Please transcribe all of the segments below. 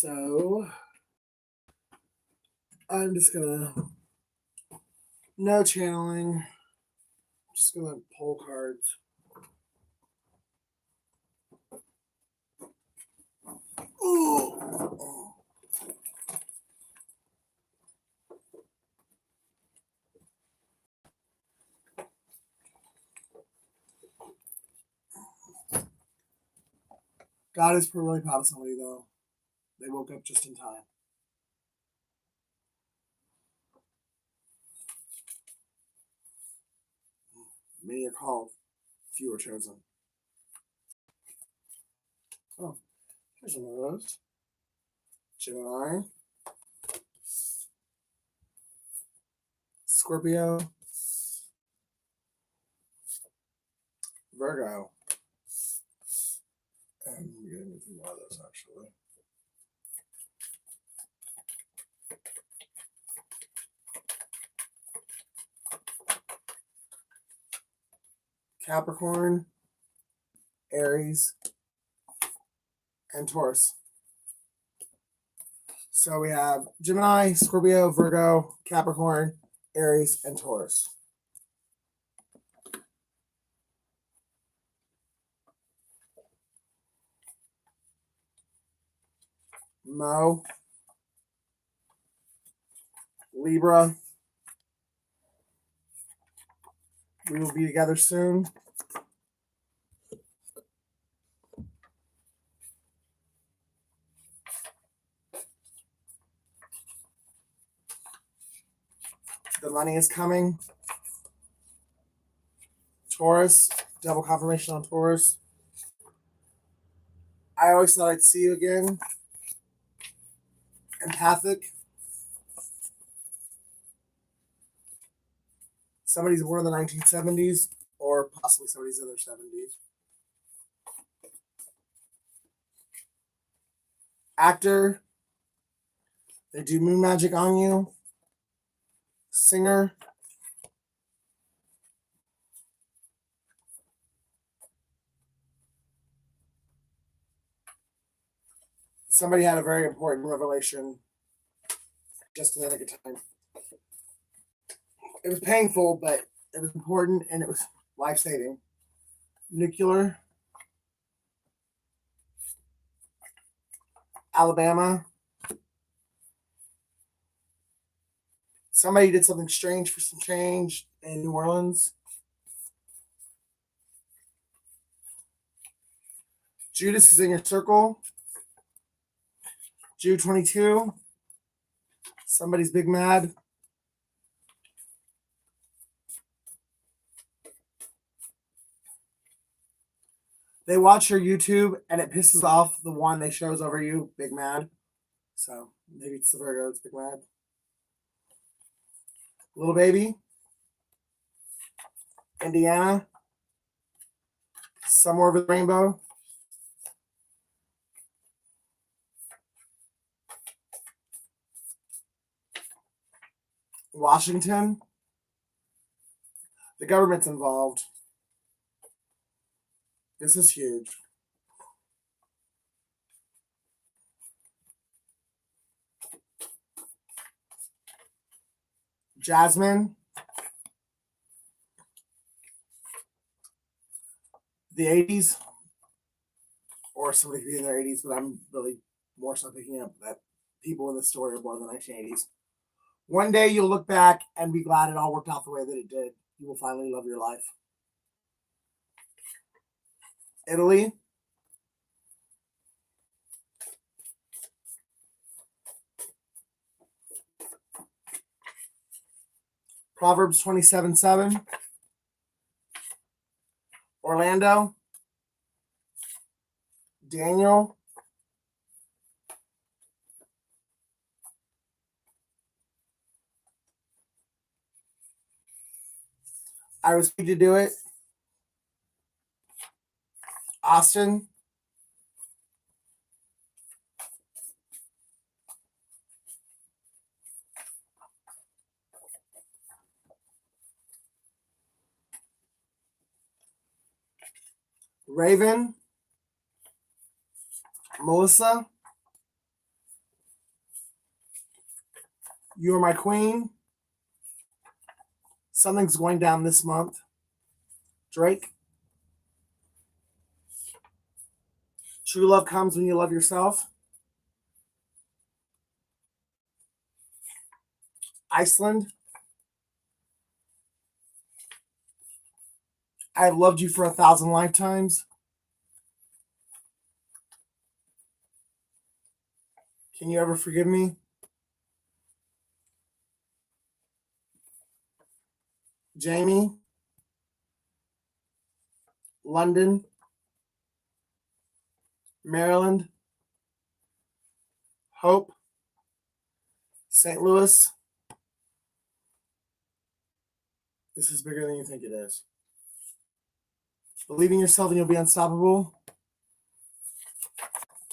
So I'm just gonna no channeling. Just gonna pull cards. Oh. God is really proud of somebody though. They woke up just in time. Many are called, few are chosen. Oh, here's one of those. Gemini, Scorpio, Virgo. And we're getting a few more of those actually. Capricorn, Aries, and Taurus. So we have Gemini, Scorpio, Virgo, Capricorn, Aries, and Taurus. Mo, Libra. We will be together soon. The money is coming. Taurus, double confirmation on Taurus. I always thought I'd see you again. Empathic. Somebody's born in the 1970s or possibly somebody's in their 70s. Actor. They do moon magic on you. Singer. Somebody had a very important revelation just in the nick of time. It was painful, but it was important and it was life-saving. Nuclear. Alabama. Somebody did something strange for some change in New Orleans. Judas is in your circle. Jude 22. Somebody's big mad. They watch your YouTube and it pisses off the one they shows over you, big mad. So maybe it's the Virgo, it's big mad. Little baby. Indiana. Somewhere over the rainbow. Washington. The government's involved. This is huge. Jasmine. The 80s. Or somebody could be in their 80s, but I'm really more so picking up that people in the story are born in the 1980s. One day you'll look back and be glad it all worked out the way that it did. You will finally love your life. Italy. Proverbs 27:7. Orlando. Daniel. I was paid to do it. Austin. Raven. Melissa. You Are My Queen. Something's Going Down This Month. Drake. True Love Comes When You Love Yourself. Iceland. I Have Loved You for 1,000 Lifetimes. Can You Ever Forgive Me? Jamie. London. Maryland. Hope. St. Louis. This is bigger than you think it is. Believe in yourself and you'll be unstoppable.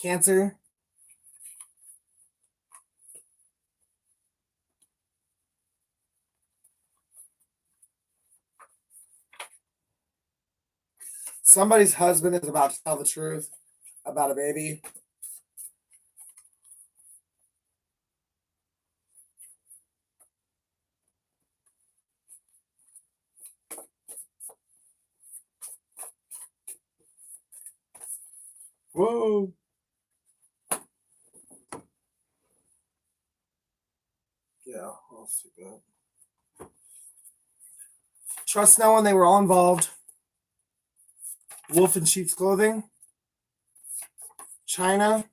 Cancer. Somebody's husband is about to tell the truth about a baby. Whoa. Yeah, I'll see that. Trust no one, they were all involved. Wolf in sheep's clothing. China.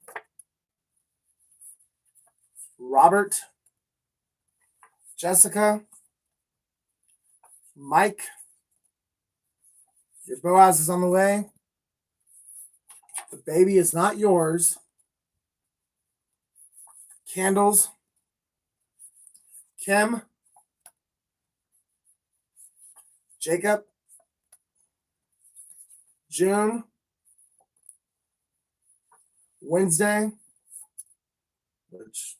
Robert. Jessica. Mike. Your Boaz is on the way. The baby is not yours. Candles. Kim. Jacob. June. Wednesday. Which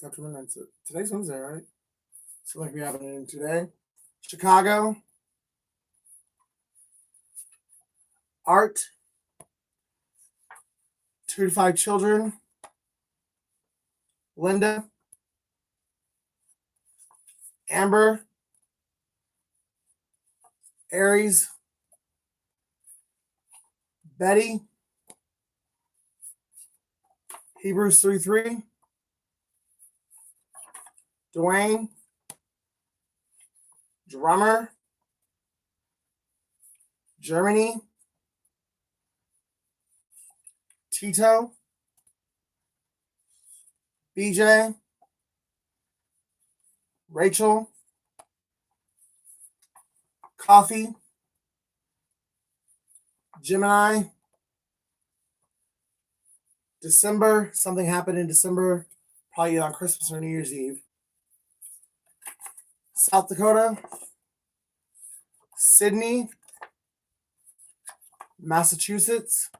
today's Wednesday, right? So like we have it today. Chicago. Art. 2 to 5 children. Linda. Amber. Aries. Betty. Hebrews 3:3. Dwayne. Drummer. Germany. Tito. BJ. Rachel. Coffee. Gemini. December. Something happened in December, probably on Christmas or New Year's Eve. South Dakota. Sydney. Massachusetts.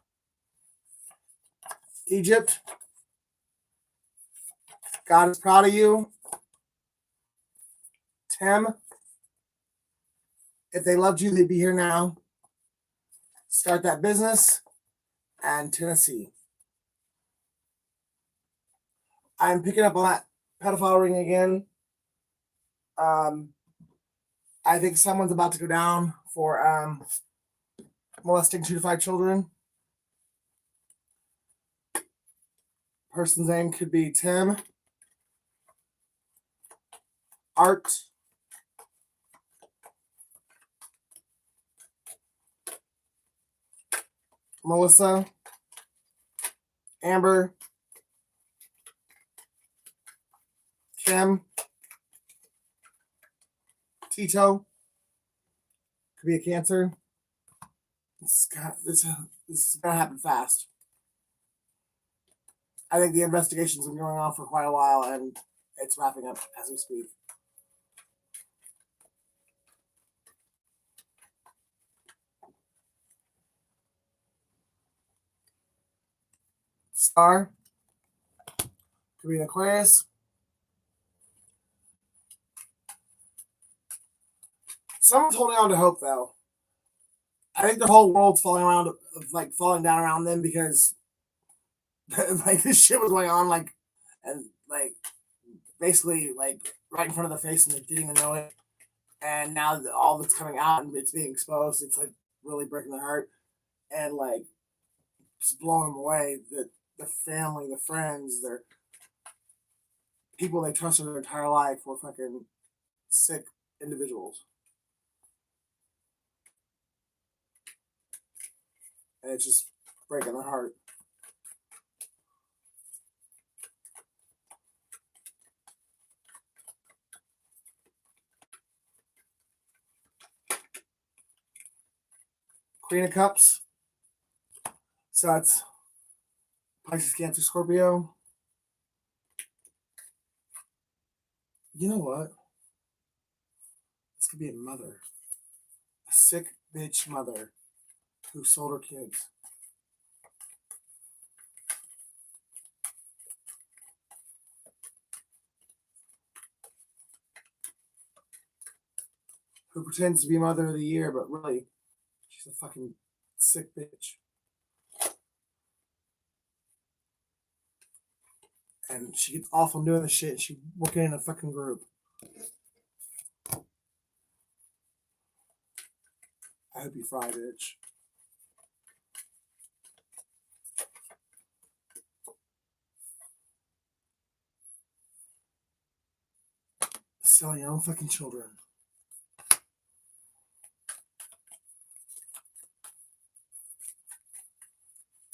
Egypt. God is proud of you. Tim. If they loved you, they'd be here now. Start that business. And Tennessee. I'm picking up on that pedophile ring again. I think someone's about to go down for molesting 2 to 5 children. Person's name could be Tim. Art. Melissa. Amber. Kim. Tito. Could be a Cancer. This is gonna happen fast. I think the investigation's been going on for quite a while, and it's wrapping up as we speak. Star. Could be an Aquarius. Someone's holding on to hope, though. I think the whole world's falling down around them because like this shit was going on, and like basically like right in front of their face and they didn't even know it. And now all that's coming out and it's being exposed, it's like really breaking their heart and like just blowing them away. The family, the friends, their people they trusted their entire life were fucking sick individuals. And it's just breaking their heart. Queen of Cups. So that's Pisces, Cancer, Scorpio. You know what? This could be a mother. A sick bitch mother who sold her kids. Who pretends to be Mother of the Year, but really, she's a fucking sick bitch. And she gets off on doing the shit. She's working in a fucking group. I hope you fry, bitch. Selling your own fucking children.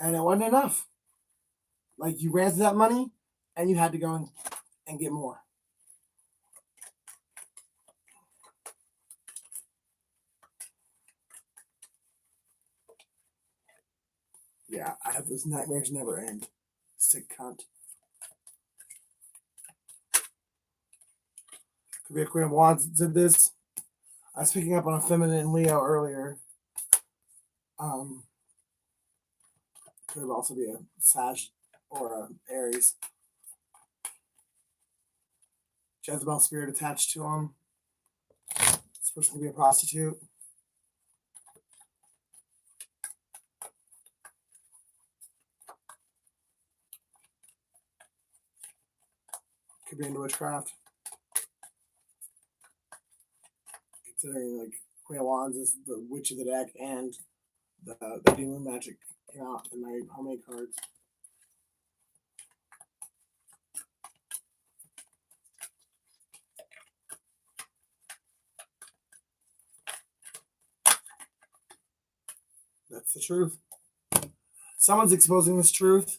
And it wasn't enough. Like, you ran through that money, and you had to go and get more. Yeah, I have those nightmares never end. Sick cunt. Could be a Queen of Wands did this. I was picking up on a feminine Leo earlier. Could also be a Sag or a Aries. Jezebel spirit attached to him. This person could be a prostitute. Could be into witchcraft. Considering like Queen of Wands is the Witch of the deck and the Demon Magic came out in my homemade cards. That's the truth. Someone's exposing this truth.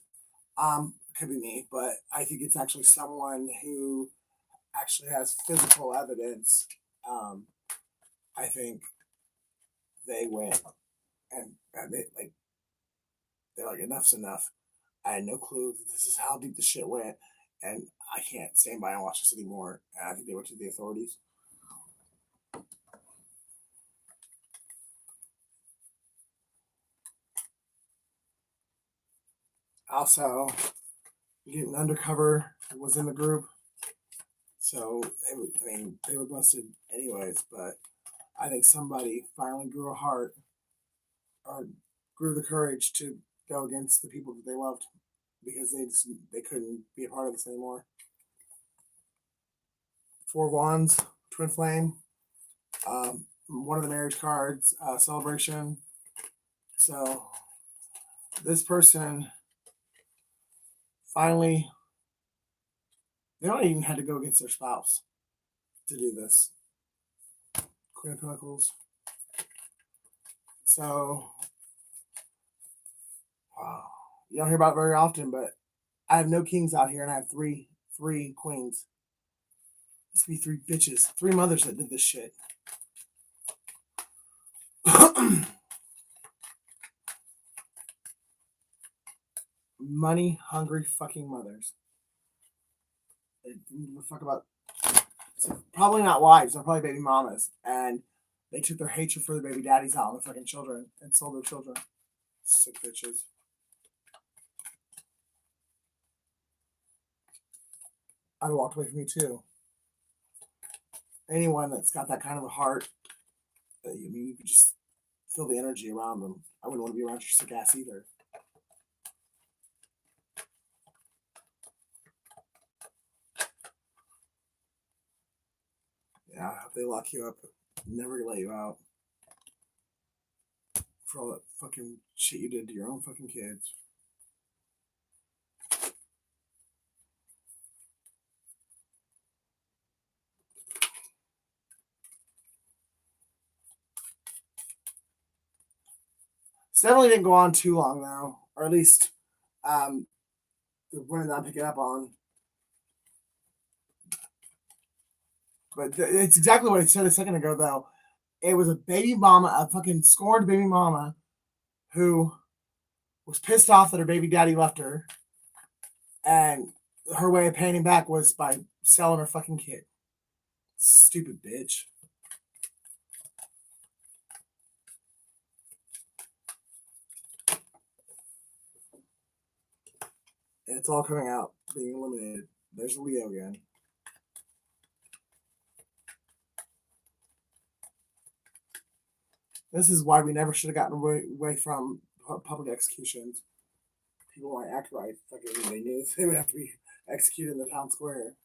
Could be me, but I think it's actually someone who actually has physical evidence. I think they win, and they're like enough's enough. I had no clue that this is how deep the shit went, and I can't stand by and watch this anymore. And I think they went to the authorities. Also, getting undercover was in the group, so they were busted anyways. But I think somebody finally grew a heart or grew the courage to go against the people that they loved because they couldn't be a part of this anymore. Four of Wands, Twin Flame. One of the marriage cards, celebration. So this person finally, they don't even have to go against their spouse to do this. Queen of Pentacles. So, wow. You don't hear about it very often, but I have no kings out here and I have three queens. This could be three bitches, three mothers that did this shit. Money hungry fucking mothers. They didn't give a fuck about. Probably not wives. They're probably baby mamas, and they took their hatred for the baby daddies out on the fucking children and sold their children. Sick bitches. I'd have walked away from me too. Anyone that's got that kind of a heart, you could just feel the energy around them. I wouldn't want to be around your sick ass either. Yeah, they lock you up, never let you out for all that fucking shit you did to your own fucking kids. This definitely didn't go on too long though, or at least the one that I'm picking up on. But it's exactly what I said a second ago though. It was a baby mama, a fucking scorned baby mama, who was pissed off that her baby daddy left her, and her way of paying him back was by selling her fucking kid. Stupid bitch. And it's all coming out, being eliminated. There's Leo again. This is why we never should have gotten away from public executions. People might act right. Fucking, they knew they would have to be executed in the town square.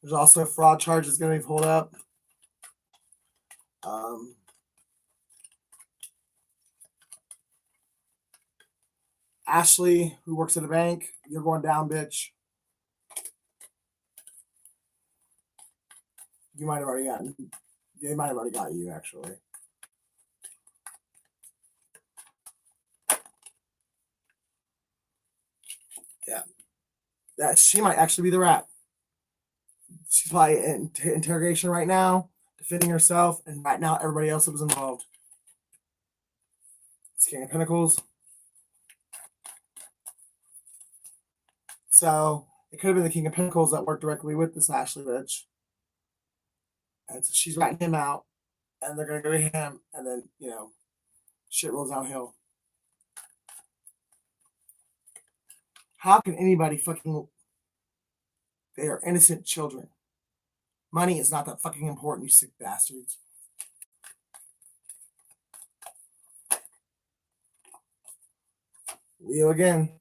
There's also fraud charges going to be pulled up. Ashley, who works at a bank, you're going down, bitch. You might have already gotten. They might have already got you, actually. Yeah. That she might actually be the rat. She's probably in interrogation right now, defending herself, and right now everybody else that was involved. It's King of Pentacles. So it could have been the King of Pentacles that worked directly with this Ashley bitch. And so she's ratting him out, and they're gonna go to him, and then shit rolls downhill. How can anybody fucking? They are innocent children. Money is not that fucking important, you sick bastards. Leo again.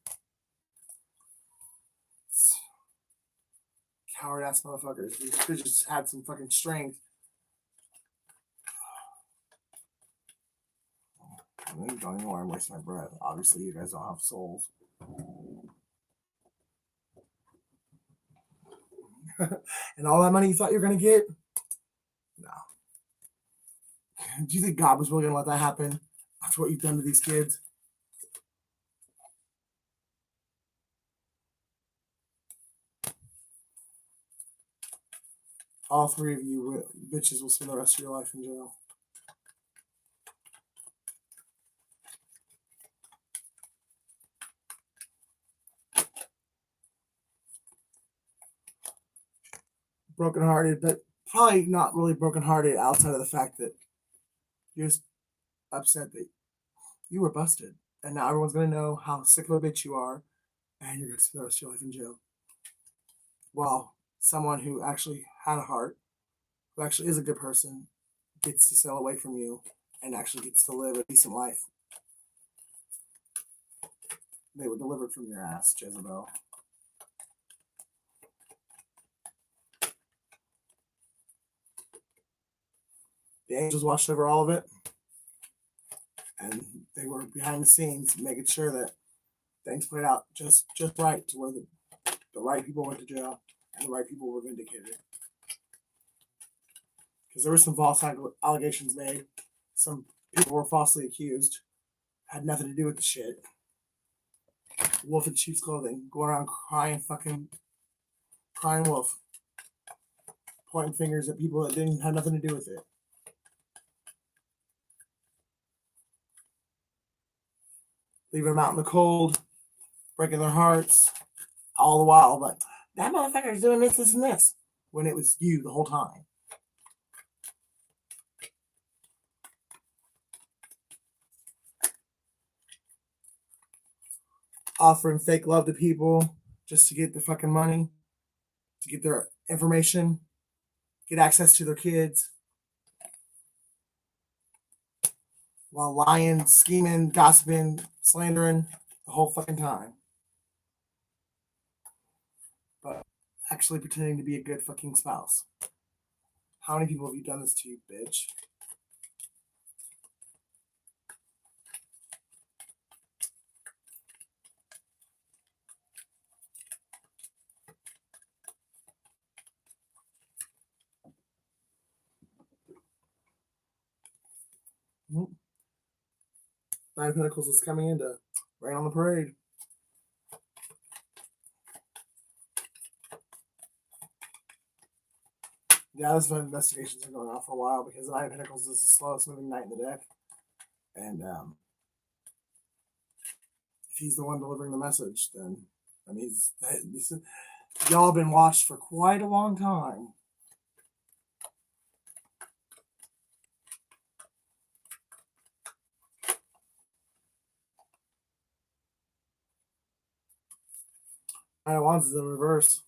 Coward ass motherfuckers. These bitches had some fucking strength. I don't even know why I'm wasting my breath. Obviously, you guys don't have souls. And all that money you thought you were going to get? No. Do you think God was really going to let that happen after what you've done to these kids? All three of you bitches will spend the rest of your life in jail. Brokenhearted, but probably not really brokenhearted outside of the fact that you're just upset that you were busted. And now everyone's going to know how sick of a bitch you are, and you're going to spend the rest of your life in jail. Well, someone who actually had a heart, who actually is a good person, gets to sail away from you and actually gets to live a decent life. They were delivered from your ass, Jezebel. The angels watched over all of it, and they were behind the scenes making sure that things played out just right to where the right people went to jail and the right people were vindicated. Because there were some false allegations made. Some people were falsely accused. Had nothing to do with the shit. Wolf in sheep's clothing, going around crying wolf, pointing fingers at people that didn't have nothing to do with it. Leaving them out in the cold, breaking their hearts, all the while. But that motherfucker's doing this, this, and this, when it was you the whole time. Offering fake love to people just to get the fucking money, to get their information, get access to their kids while lying, scheming, gossiping, slandering the whole fucking time. But actually pretending to be a good fucking spouse. How many people have you done this to, you bitch? Nine of Pentacles is coming in to rain on the parade. Yeah, this investigations are going on for a while because the Nine of Pentacles is the slowest moving knight in the deck. And if he's the one delivering the message, then I mean, y'all been watched for quite a long time. Nine of Wands is in reverse.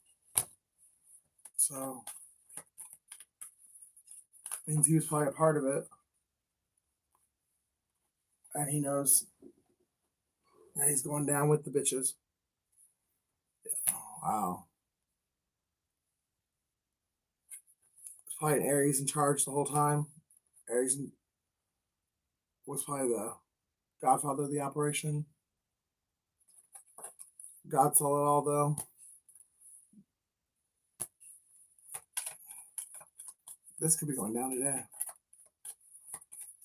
So means he was probably a part of it. And he knows that he's going down with the bitches. Oh, wow. There's probably an Aries in charge the whole time. Aries was probably the godfather of the operation. God saw it all, though. This could be going down today.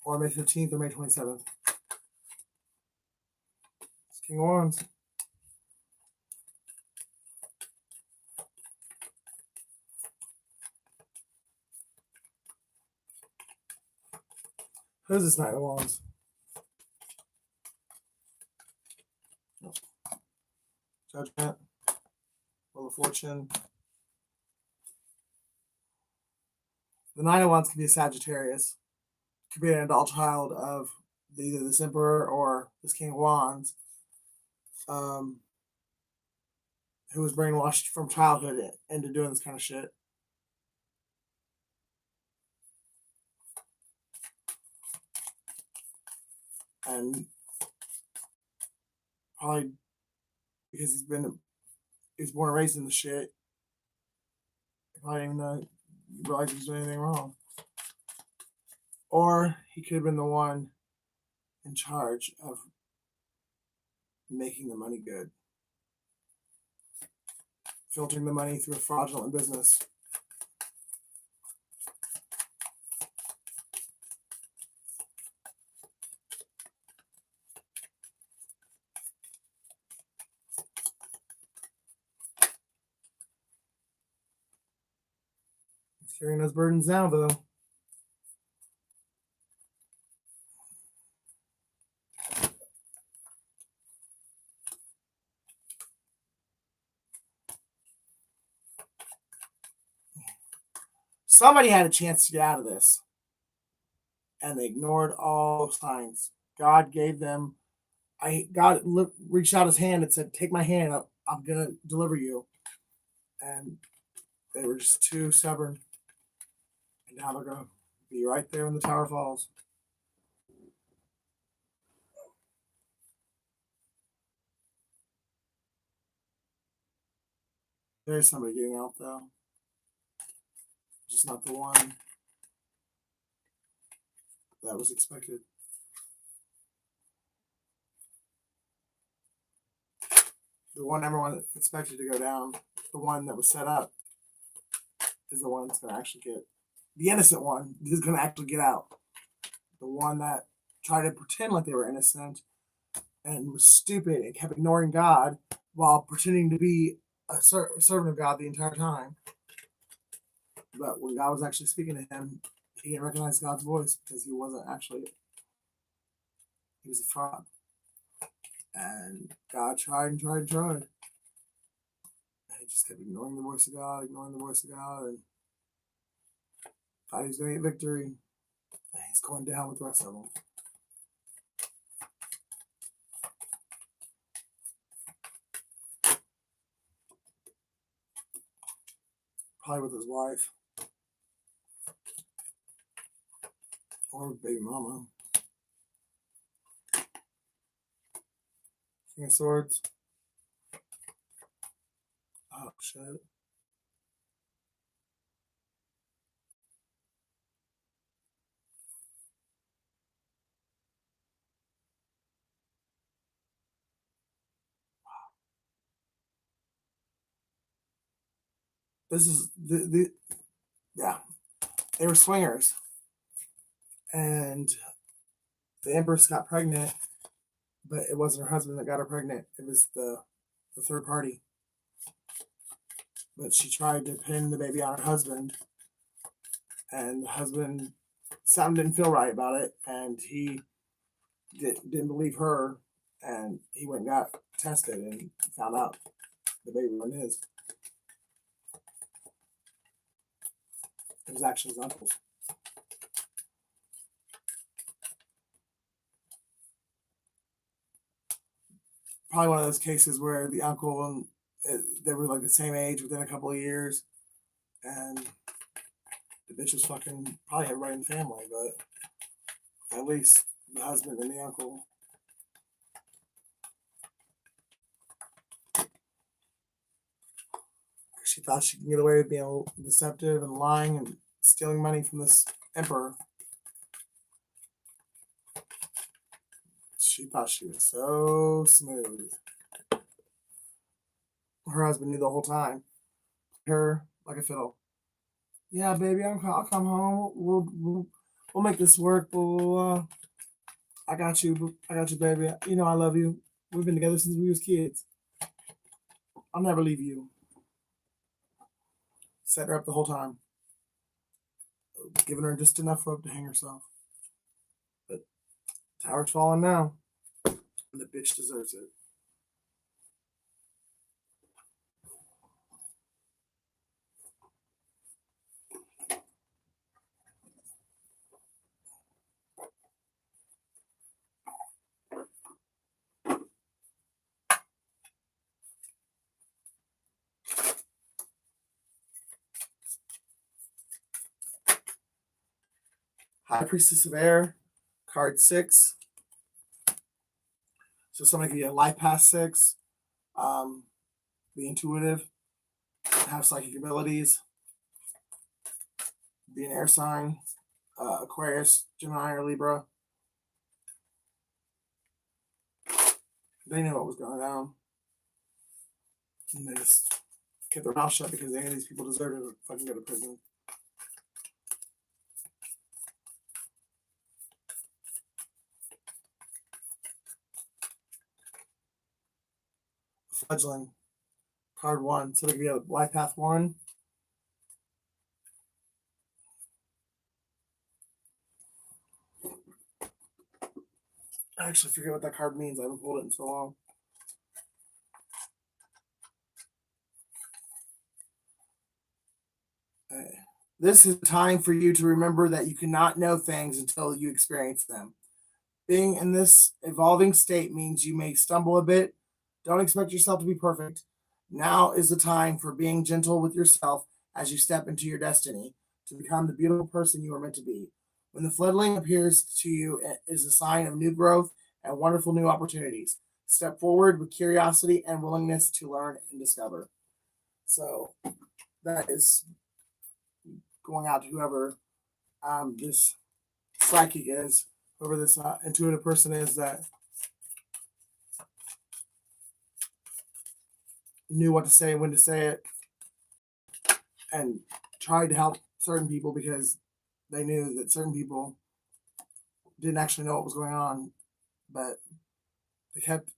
Or May 15th or May 27th. It's King of Wands. Who's this Knight of Wands? Judgment. Wheel of Fortune. The Nine of Wands could be a Sagittarius. Could be an adult child of either this Emperor or this King of Wands, who was brainwashed from childhood into doing this kind of shit. And probably because he was born and raised in the shit, he probably didn't even realize he was doing anything wrong. Or he could have been the one in charge of making the money good. Filtering the money through a fraudulent business. He's carrying those burdens now, though. Somebody had a chance to get out of this, and they ignored all signs. God gave them. God reached out his hand and said, "Take my hand. I'm gonna deliver you." And they were just too stubborn, and now they're gonna be right there when the tower falls. There's somebody getting out though, just not the one that was expected. The one everyone expected to go down, the one that was set up, is the one that's going to actually get. The innocent one is going to actually get out. The one that tried to pretend like they were innocent and was stupid and kept ignoring God while pretending to be a servant of God the entire time. But when God was actually speaking to him, he didn't recognize God's voice because he wasn't actually. He was a fraud. And God tried and tried and tried. And he just kept ignoring the voice of God, and thought he's going to get victory. And he's going down with the rest of them. Probably with his wife. Or baby mama. King of Swords. Oh, shit. This is yeah. They were swingers. And the Empress got pregnant, but it wasn't her husband that got her pregnant. It was the third party. But she tried to pin the baby on her husband, and the husband something didn't feel right about it, and he didn't believe her, and he went and got tested and found out the baby wasn't his. It was actually his uncle's. Probably one of those cases where the uncle and they were like the same age within a couple of years, and the bitch was fucking probably everybody in the family, but at least the husband and the uncle. She thought she could get away with being deceptive and lying and stealing money from this emperor. She thought she was so smooth. Her husband knew the whole time. Her like a fiddle. Yeah, baby, I'll come home. We'll make this work. I got you. I got you, baby. You know I love you. We've been together since we was kids. I'll never leave you. Set her up the whole time, giving her just enough rope to hang herself. But tower's falling now, and the bitch deserves it. High Priestess of Air, card 6. So somebody could be a life path 6, be intuitive, have psychic abilities, be an air sign, Aquarius, Gemini, or Libra. They knew what was going on. And they just kept their mouth shut because any of these people deserve to fucking go to prison. Fledgling, card 1. So they could be a life path 1. I actually forget what that card means. I haven't pulled it in so long. This is time for you to remember that you cannot know things until you experience them. Being in this evolving state means you may stumble a bit. Don't expect yourself to be perfect. Now is the time for being gentle with yourself as you step into your destiny to become the beautiful person you are meant to be. When the fledgling appears to you, it is a sign of new growth and wonderful new opportunities. Step forward with curiosity and willingness to learn and discover. So that is going out to whoever this psychic is, whoever this intuitive person is that knew what to say, when to say it, and tried to help certain people because they knew that certain people didn't actually know what was going on, but they kept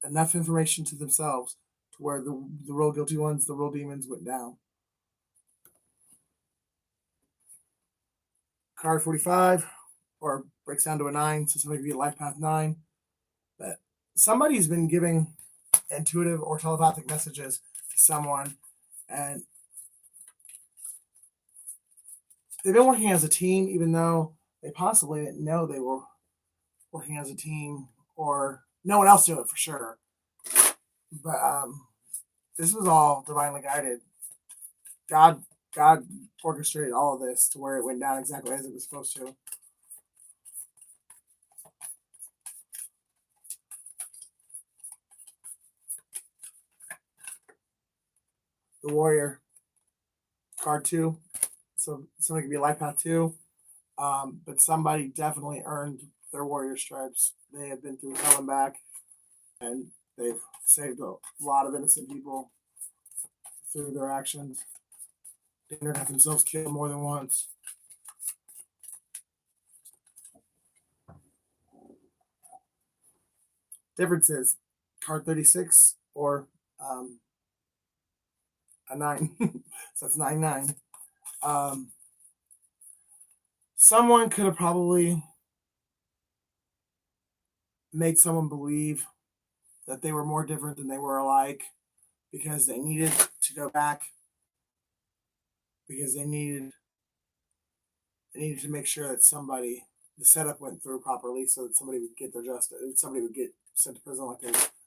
enough information to themselves to where the real guilty ones, the real demons, went down. Card 45, or breaks down to a 9, so somebody could be a life path 9. But somebody's been giving intuitive or telepathic messages to someone, and they've been working as a team, even though they possibly didn't know they were working as a team, or no one else knew it for sure. But this was all divinely guided. God orchestrated all of this to where it went down exactly as it was supposed to. The Warrior, card 2. So somebody could be life path 2. But somebody definitely earned their Warrior stripes. They have been through hell and back, and they've saved a lot of innocent people through their actions. They got themselves killed more than once. Differences: card 36 or a 9. So that's 9/9. Someone could have probably made someone believe that they were more different than they were alike because they needed to go back, because they needed to make sure that the setup went through properly so that somebody would get their justice, somebody would get sent to prison like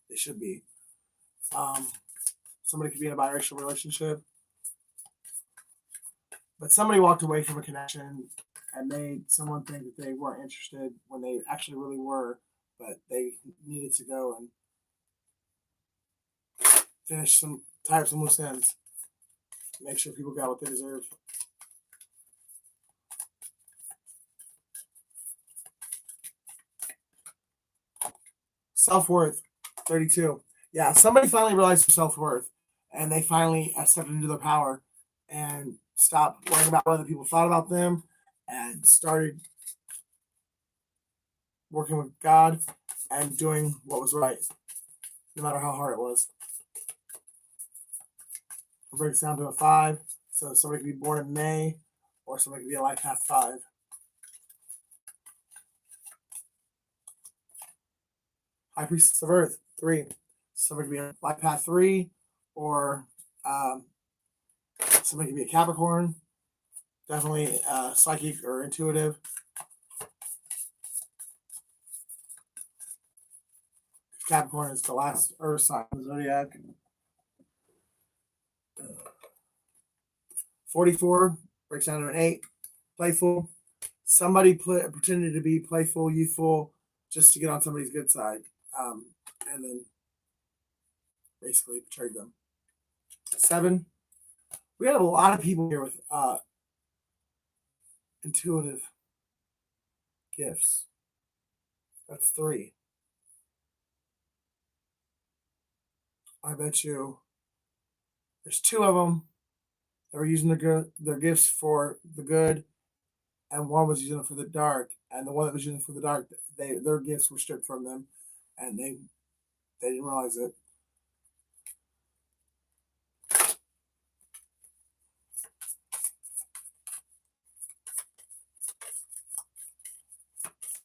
they should be. Somebody could be in a biracial relationship, but somebody walked away from a connection and made someone think that they weren't interested when they actually really were, but they needed to go and tie up some loose ends, make sure people got what they deserve. Self-worth, 32. Yeah, somebody finally realized their self-worth, and they finally stepped into their power and stopped worrying about what other people thought about them and started working with God and doing what was right, no matter how hard it was. It breaks down to a 5. So somebody could be born in May, or somebody could be a life path 5. High Priestess of Earth, 3. Somebody could be a life path 3, or somebody could be a Capricorn. Definitely psychic or intuitive. Capricorn is the last Earth sign of the zodiac. 44 breaks down to an 8. Playful. Somebody pretended to be playful, youthful, just to get on somebody's good side, and then basically betrayed them. 7. We have a lot of people here with intuitive gifts. That's 3. I bet you there's 2 of them that were using their gifts for the good, and one was using it for the dark. And the one that was using it for the dark, their gifts were stripped from them, and they didn't realize it.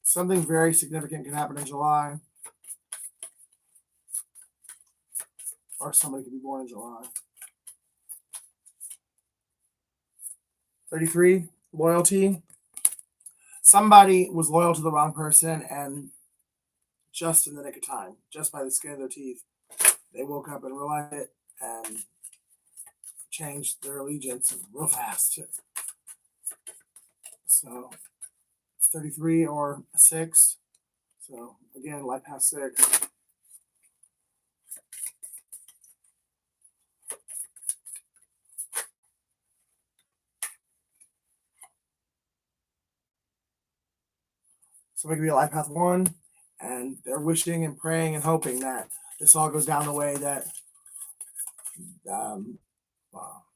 Something very significant can happen in July, or somebody could be born in July. 33, loyalty. Somebody was loyal to the wrong person, and just in the nick of time, just by the skin of their teeth, they woke up and realized it and changed their allegiance real fast. So it's 33 or 6. So again, life path 6. Somebody could be a life path 1, and they're wishing and praying and hoping that this all goes down the way that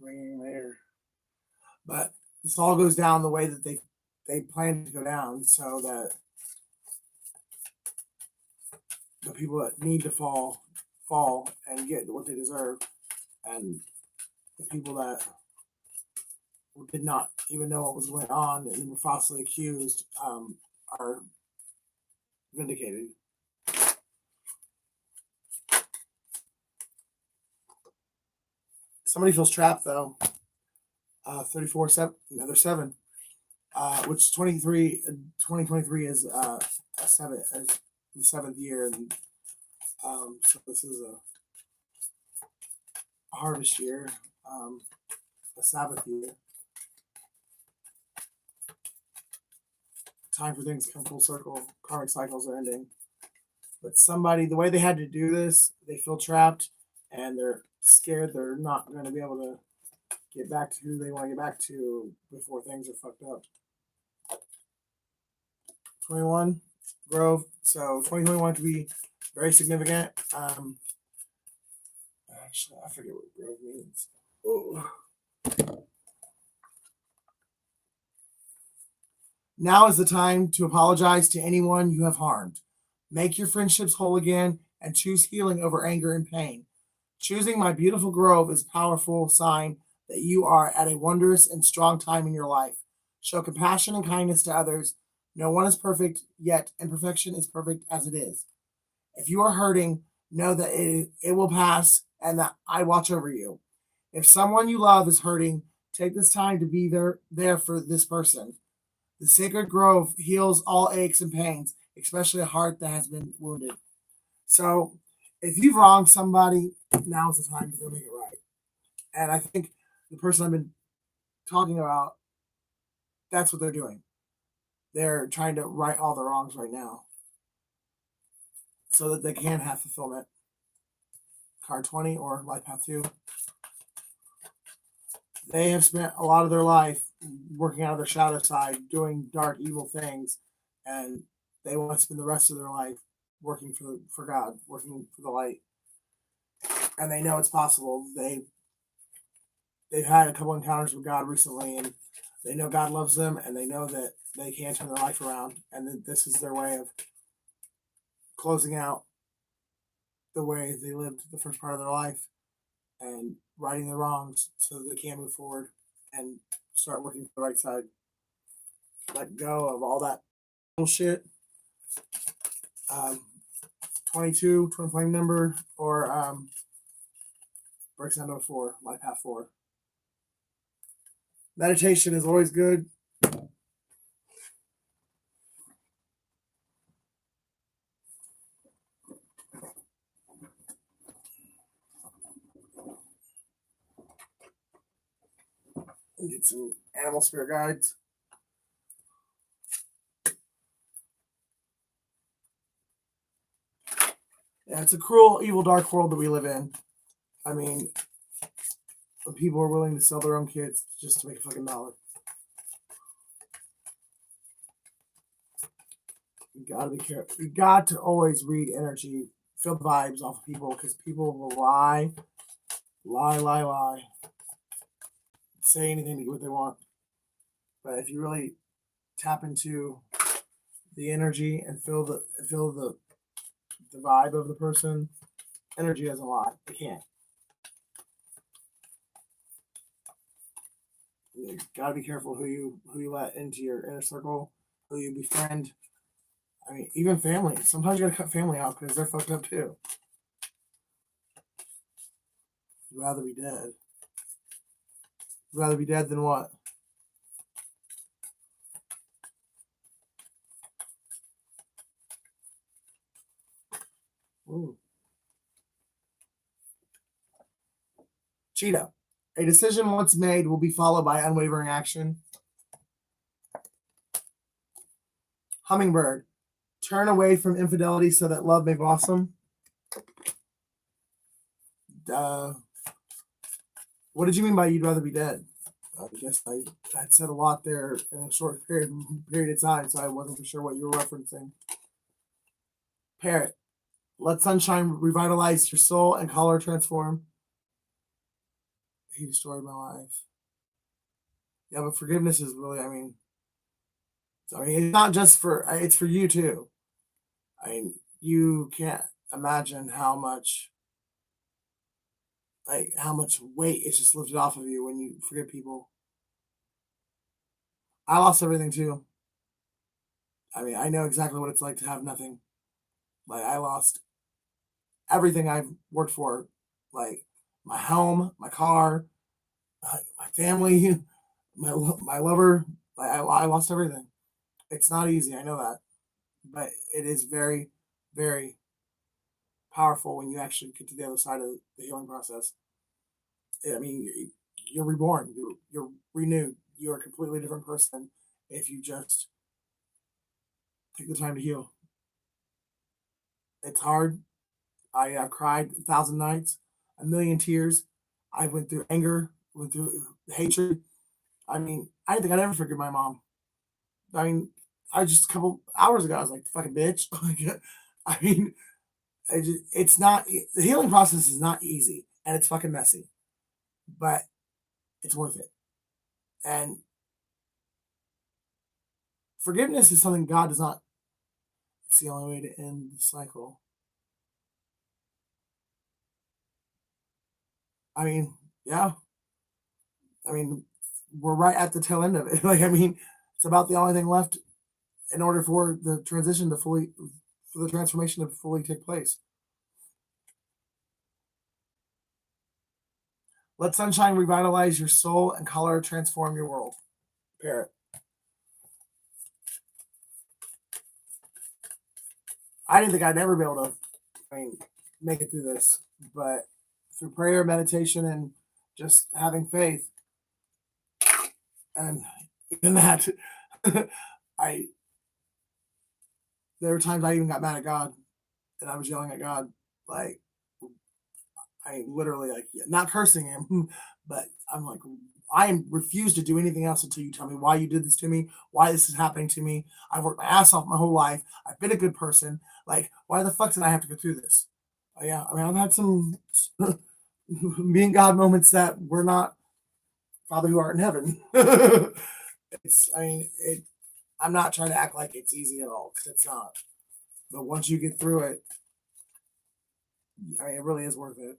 ringing later. But this all goes down the way that they plan to go down, so that the people that need to fall and get what they deserve, and the people that did not even know what was going on and were falsely accused are vindicated. Somebody feels trapped though. 34, 7, another 7, which 2023 is a 7, as the 7th year, and so this is a harvest year, a Sabbath year. Time for things to come full circle. Karmic cycles are ending. But somebody, the way they had to do this, they feel trapped, and they're scared they're not going to be able to get back to who they want to get back to before things are fucked up. 21 Grove. So 2021 could be very significant. Actually, I forget what Grove means. Ooh. Now is the time to apologize to anyone you have harmed. Make your friendships whole again and choose healing over anger and pain. Choosing my beautiful grove is a powerful sign that you are at a wondrous and strong time in your life. Show compassion and kindness to others. No one is perfect, yet imperfection is perfect as it is. If you are hurting, know that it will pass and that I watch over you. If someone you love is hurting, take this time to be there for this person. The sacred grove heals all aches and pains, especially a heart that has been wounded. So, if you've wronged somebody, now's the time to go make it right. And I think the person I've been talking about, that's what they're doing. They're trying to right all the wrongs right now so that they can have fulfillment. Card 20 or Life Path 2. They have spent a lot of their life working out of their shadow side, doing dark, evil things, and they want to spend the rest of their life working for God, working for the light. And they know it's possible. They've had a couple encounters with God recently, and they know God loves them, and they know that they can turn their life around, and that this is their way of closing out the way they lived the first part of their life and righting the wrongs so that they can move forward and start working for the right side. Let go of all that bullshit. 22, twin flame number, or breaks down to 4, Life Path 4. Meditation is always good. Get some animal spirit guides. Yeah, it's a cruel, evil, dark world that we live in. I mean, when people are willing to sell their own kids just to make a fucking dollar. You gotta be careful. You got to always read energy, feel the vibes off of people, because people will lie, say anything to get what they want. But if you really tap into the energy and feel the vibe of the person, energy doesn't lie. It can't. You gotta be careful who you let into your inner circle, who you befriend. I mean, even family. Sometimes you gotta cut family out because they're fucked up too. You'd rather be dead. You'd rather be dead than what? Ooh. Cheetah. A decision once made will be followed by unwavering action. Hummingbird. Turn away from infidelity so that love may blossom. What did you mean by you'd rather be dead? I guess I said a lot there in a short period of time, so I wasn't for sure what you were referencing. Parrot. Let sunshine revitalize your soul and color transform. He destroyed my life. Yeah, but forgiveness is really, I mean, it's not just it's for you too. I mean, you can't imagine how much weight is just lifted off of you when you forgive people. I lost everything too. I mean, I know exactly what it's like to have nothing. Like, I lost everything I've worked for, like my home, my car, my family, my lover. Like, I lost everything. It's not easy, I know that, but it is very, very powerful when you actually get to the other side of the healing process. I mean, you're reborn, you're renewed, you're a completely different person if you just take the time to heal. It's hard. I have cried 1,000 nights. a million tears. I went through anger, went through hatred. I mean, I didn't think I'd ever forgive my mom. I mean, I just a couple hours ago, I was like, fucking bitch. I mean, it's not, the healing process is not easy and it's fucking messy, but it's worth it. And forgiveness is something God does not, it's the only way to end the cycle. I mean, yeah. I mean, we're right at the tail end of it. Like, I mean, it's about the only thing left in order for the transition to fully, for the transformation to fully take place. Let sunshine revitalize your soul and color transform your world. Parrot. I didn't think I'd ever be able to, I mean, make it through this, but through prayer, meditation, and just having faith, and even that, I there were times I even got mad at God, and I was yelling at God, like I literally like not cursing him, but I'm like I refuse to do anything else until you tell me why you did this to me, why this is happening to me. I've worked my ass off my whole life. I've been a good person. Like, why the fuck did I have to go through this? Yeah, I mean, I've had some me and God moments that we're not Father who art in heaven. It's, I mean, I'm not trying to act like it's easy at all because it's not. But once you get through it, I mean, it really is worth it.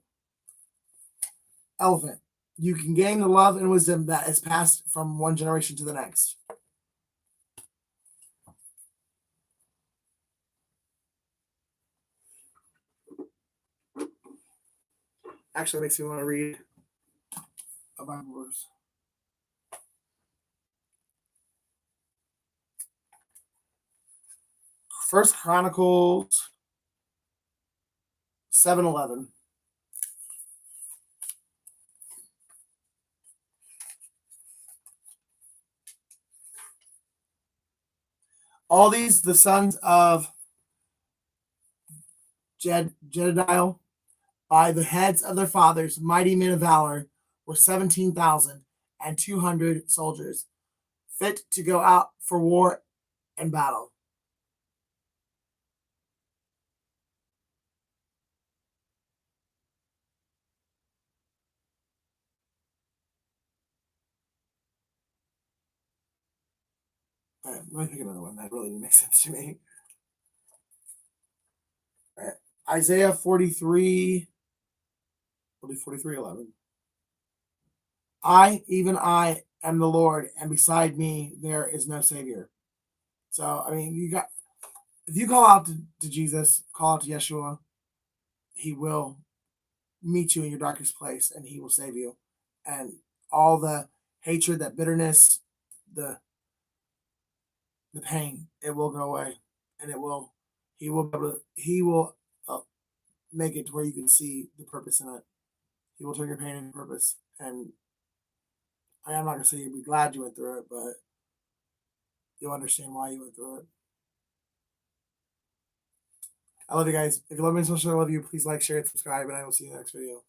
Elephant. You can gain the love and wisdom that is passed from one generation to the next. Actually, it makes me want to read a Bible verse. First Chronicles 7:11. All these, the sons of Jedidiah, by the heads of their fathers, mighty men of valor, were 17,200 soldiers, fit to go out for war and battle. All right, let me pick another one that really makes sense to me. All right. Isaiah 43, 11. I, even I, am the Lord, and beside me there is no Savior. So, I mean, if you call out to Jesus, call out to Yeshua, he will meet you in your darkest place and he will save you. And all the hatred, that bitterness, the the pain, it will go away. And he will make it to where you can see the purpose in it. He will turn your pain into purpose. And I'm not gonna say you'll be glad you went through it, but you'll understand why you went through it. I love you guys. If you love me so much, I love you. Please like, share, and subscribe, and I will see you in the next video.